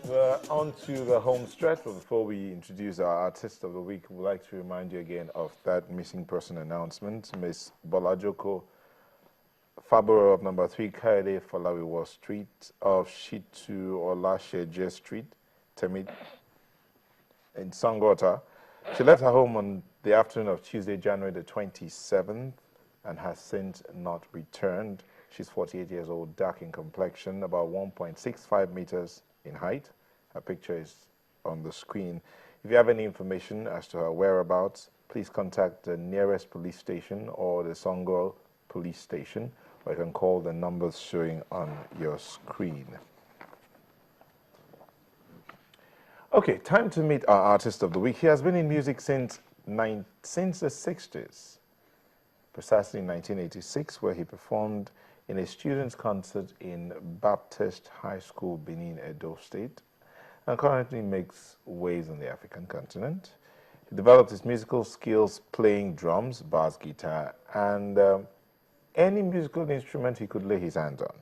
We're on to the home stretch, but before we introduce our artist of the week, we'd like to remind you again of that missing person announcement. Miss Bolajoko Faboro of number 3 Kaede Falawiwa Street of Shitu Olasheje Street, Temit, in Sangota. She left her home on the afternoon of Tuesday, January the 27th, and has since not returned. She's 48 years old, dark in complexion, about 1.65 meters in height. Her picture is on the screen. If you have any information as to her whereabouts, please contact the nearest police station or the Songo police station, or you can call the numbers showing on your screen. Okay, time to meet our artist of the week. He has been in music since the 60s, precisely in 1986, where he performed in a student's concert in Baptist High School, Benin, Edo State, and currently makes waves on the African continent. He developed his musical skills playing drums, bass guitar, and any musical instrument he could lay his hands on.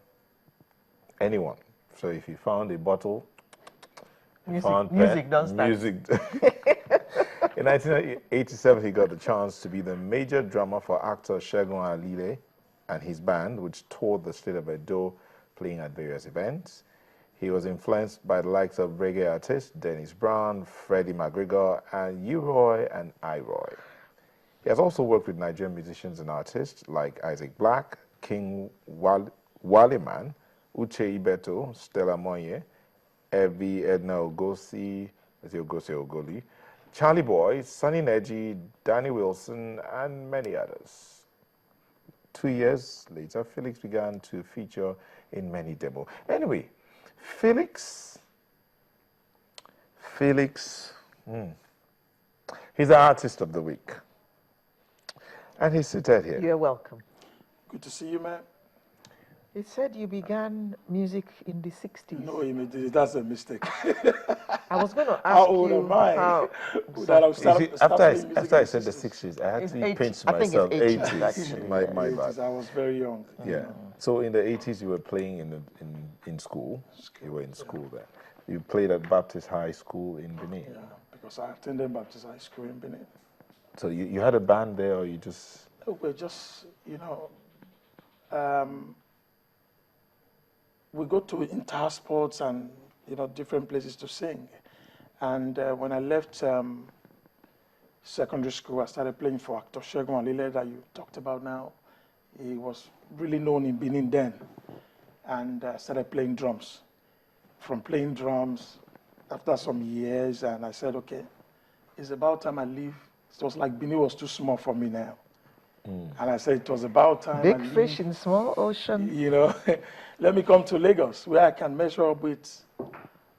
Anyone. So if he found a bottle, music does that. In 1987, he got the chance to be the major drummer for actor Segun Alile and his band, which toured the state of Edo, playing at various events. He was influenced by the likes of reggae artists Dennis Brown, Freddie McGregor, and U-Roy and I-Roy. He has also worked with Nigerian musicians and artists like Isaac Black, King Waleman, Uche Ibeto, Stella Moye, Evie Edna Ogosi, Ogoli, Charlie Boy, Sonny Neji, Danny Wilson, and many others. 2 years later, Felix began to feature in many demos. Anyway, Felix, he's the artist of the week. And he's seated here. You're welcome. Good to see you, man. It said you began music in the 60s. No, that's a mistake. I was going to ask how old you am I? how... After I said the 60s, I had to pinch myself. 80s. Actually. My bad. I was very young. Yeah. So in the 80s, you were playing in school. You were in school then. You played at Baptist High School in Benin. Yeah, because I attended Baptist High School in Benin. So you had a band there, or you just... We're just, we go to inter-sports and, different places to sing. And when I left secondary school, I started playing for actor Segun Alile that you talked about now. He was really known in Benin then. And I started playing drums. From playing drums, after some years, and I said, okay, it's about time I leave. It was like Benin was too small for me now. And I said it was about time. Big fish in small ocean. Let me come to Lagos, where I can measure up with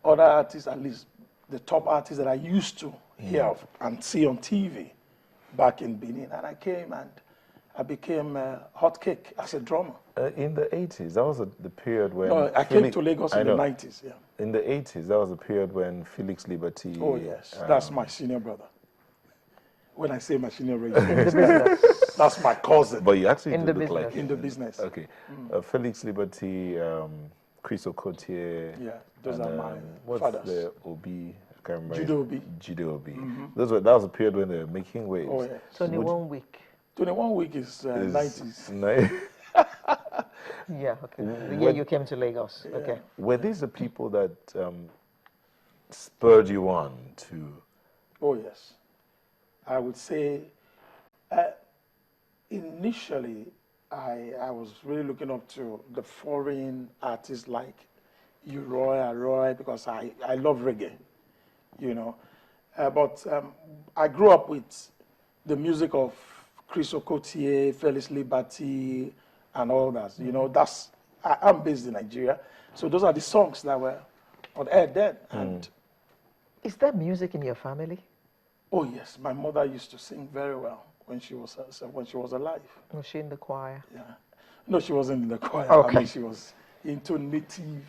other artists, at least the top artists that I used to hear of and see on TV back in Benin. And I came and I became a hot cake as a drummer. In the 80s, that was the period when... No, I came to Lagos in the 90s, yeah. In the 80s, that was the period when Felix Liberty... Oh, yes. That's my senior brother. When I say my senior brother, In the business. that's my cousin. But you actually In the look like business. In the business. Okay. Felix Liberty, Chris Okotie. Yeah, those are my what's fathers. the Obi? I can't remember. Judo Obi. Judo Obi. That was a period when they were making waves. Oh, yeah. 21 week. 21 week is 90s. Yeah, okay. The year you came to Lagos. Yeah. Okay. Were these the people that spurred you on to... Oh, yes. I would say initially I was really looking up to the foreign artists like U-Roy, I-Roy, because I love reggae, But I grew up with the music of Chris Okotie, Felix Liberty, and all that. I'm based in Nigeria, so those are the songs that were on air then. And Is there music in your family? oh yes, my mother used to sing very well when she was alive. Was she in the choir? Yeah, no, she wasn't in the choir. Okay. I mean, she was into native,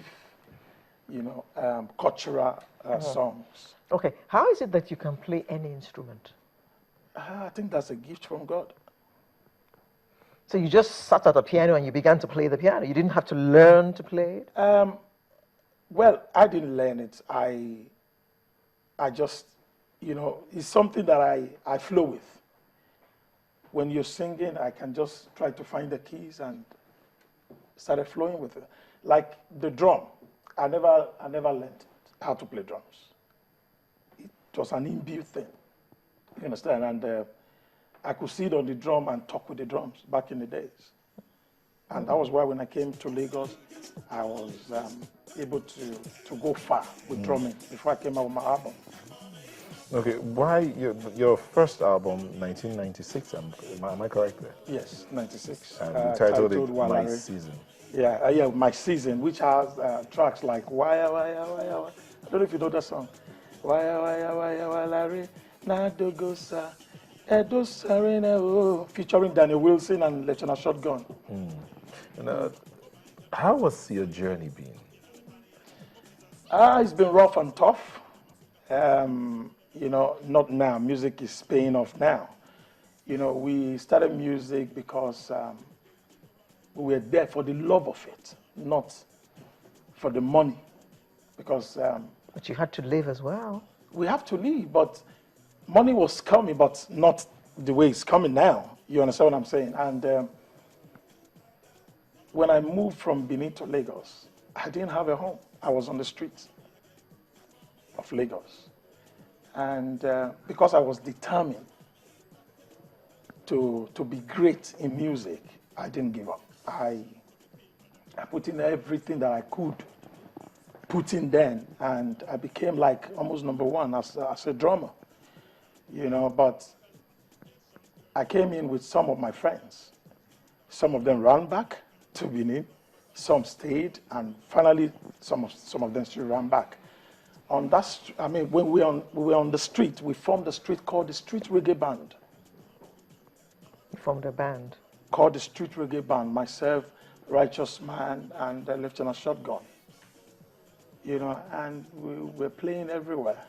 cultural songs. Okay. How is it that you can play any instrument? I think that's a gift from God. So you just sat at a piano and you began to play the piano. You didn't have to learn to play it? Well, I didn't learn it. I just, it's something that I flow with. When you're singing, I can just try to find the keys and started flowing with it. Like the drum, I never learned how to play drums. It was an inbuilt thing. You understand? And I could sit on the drum and talk with the drums back in the days. And that was why when I came to Lagos, I was able to go far with drumming before I came out with my album. Okay, why your first album, 1996? Am I correct there? Yes, 96. And you titled it My Walare. Season. Yeah, My Season, which has tracks like Waya Waya Waya Waya. I don't know if you know that song. Waya Waya Waya Walare, Nadogosa, Edo Sarena, featuring Daniel Wilson and Lieutenant Shotgun. And, how was your journey been? It's been rough and tough. Not now. Music is paying off now. We started music because we were there for the love of it, not for the money. Because But you had to live as well. we have to live, but money was coming, but not the way it's coming now. You understand what I'm saying? And when I moved from Benin to Lagos, I didn't have a home. I was on the streets of Lagos. And because I was determined to be great in music, I didn't give up. I put in everything that I could put in then, and I became like almost number one as a drummer, but I came in with some of my friends. Some of them ran back to Benin, some stayed, and finally some of them still ran back. On that, when we were on the street, we formed a street called the Street Reggae Band. You formed a band. Called the Street Reggae Band, myself, Righteous Man, and Lieutenant Shotgun. And we were playing everywhere,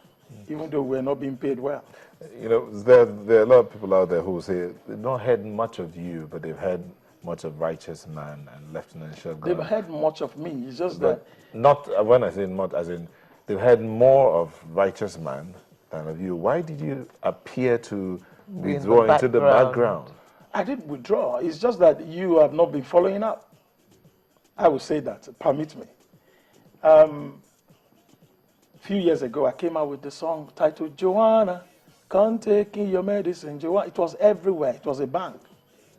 even though we were not being paid well. There are a lot of people out there who say they've not heard much of you, but they've heard much of Righteous Man and Lieutenant Shotgun. They've heard much of me. It's just But that. not, when I say not, as in they've heard more of Righteous Man than of you. Why did you appear to withdraw into the background? I didn't withdraw. It's just that you have not been following up. I will say that. Permit me. A few years ago, I came out with the song titled Joanna, Come Taking Your Medicine, Joanna. It was everywhere. It was a bang.